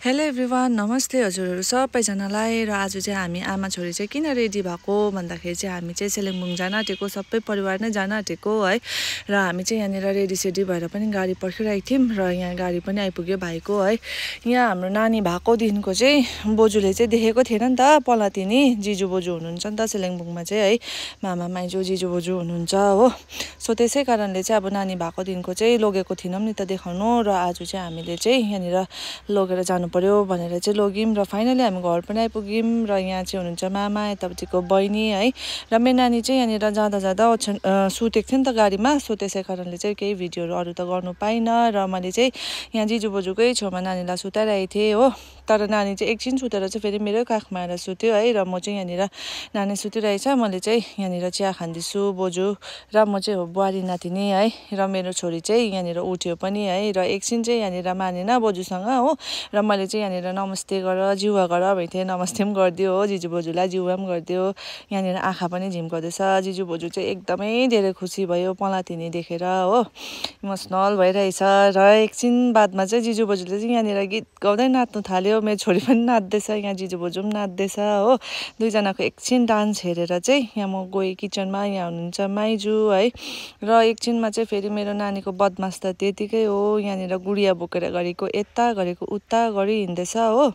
Hello everyone, नमस्ते हजुरहरू सबैजनालाई। र आज चाहिँ हामी आमा छोरी चाहिँ किन रेडी भएको भन्दाखेरि चाहिँ हामी चाहिँ सेलिम्बुङ जान आँटेको, सबै परिवार नै जान आँटेको है। र हामी चाहिँ यहाँनिर रेडी भएर पनि गाडी पर्खिरहेको थियौँ र यहाँ गाडी पनि आइपुग्यो भाइको है। यहाँ हाम्रो नानी भएको दिनको चाहिँ बोजूले चाहिँ देखेको थिएन नि त, पलातिनी जिजु बोजू हुनुहुन्छ नि त सेलिम्बुङमा चाहिँ है, मामा माइजू जिजु बोजू हुनुहुन्छ हो। सो त्यसै कारणले चाहिँ अब नानी भएको दिनको चाहिँ लगेको थिएनौँ नि त देखाउनु, र आज चाहिँ हामीले चाहिँ यहाँनिर लगेर जानु पर्यो भनेर चाहिँ लग्यौँ। र फाइनली हामी घर पनि आइपुग्यौँ र यहाँ चाहिँ हुनुहुन्छ मामा, यतापट्टिको बहिनी है। र मेरो नानी चाहिँ यहाँनिर जाँदा सुतेको थियो नि त गाडीमा, सो त्यसै कारणले चाहिँ केही भिडियोहरू अरू त गर्नु पाइनँ। र मैले चाहिँ यहाँ जिजु बोजूकै छेउमा नानीलाई सुताइरहेको थिएँ हो। तर नानी चाहिँ एकछिन सुतेर चाहिँ फेरि मेरै काखमा आएर सुत्यो है। र म चाहिँ यहाँनिर नानी सुतिरहेछ, मैले चाहिँ यहाँनिर चिया खाँदैछु बोजू र म चाहिँ हो बुहारी नातिनी है। र मेरो छोरी चाहिँ यहाँनिर उठ्यो पनि है। र एकछिन चाहिँ यहाँनिर मानेन बोजूसँग हो। र मैले चाहिँ यहाँनिर नमस्ते गर जिउवा गर भनेको थिएँ, नमस्ते पनि गरिदियो हो जिजु बोजूलाई, जिउवा पनि गरिदियो। यहाँनिर आँखा पनि झिम्काउँदैछ। जिजु बोजू चाहिँ एकदमै धेरै खुसी भयो पलातिनी देखेर हो, इमोसनल भइरहेछ। र एकछिन बादमा चाहिँ जिजु बोजूले चाहिँ यहाँनिर गीत गाउँदै नाच्नु थाल्यो। मेरो छोरी पनि नाच्दैछ, यहाँ जिजु बोजू पनि नाच्दैछ हो। दुईजनाको एकछिन डान्स हेरेर चाहिँ यहाँ म गएँ किचनमा, यहाँ हुनुहुन्छ माइजू है। र एकछिनमा चाहिँ फेरि मेरो नानीको बदमास त त्यतिकै हो, यहाँनिर गुडिया बोकेर गरेको यता गरेको उता गरी हिँड्दैछ हो।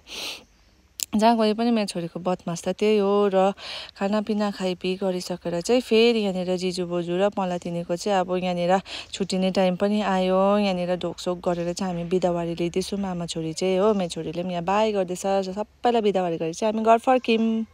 जहाँ गए पनि मेरो छोरीको बदमास त त्यही हो। र खानापिना खाइपिई गरिसकेर चाहिँ फेरि यहाँनिर जिजु बोजू र पलातिनीको चाहिँ अब यहाँनिर छुट्टिने टाइम पनि आयो। यहाँनिर ढोकसोक गरेर चाहिँ हामी बिदावारी लिँदैछौँ आमा छोरी चाहिँ हो। मेरो छोरीले पनि यहाँ बाई गर्दैछ। सबैलाई बिदावारी गरेर चाहिँ हामी घर फर्क्यौँ।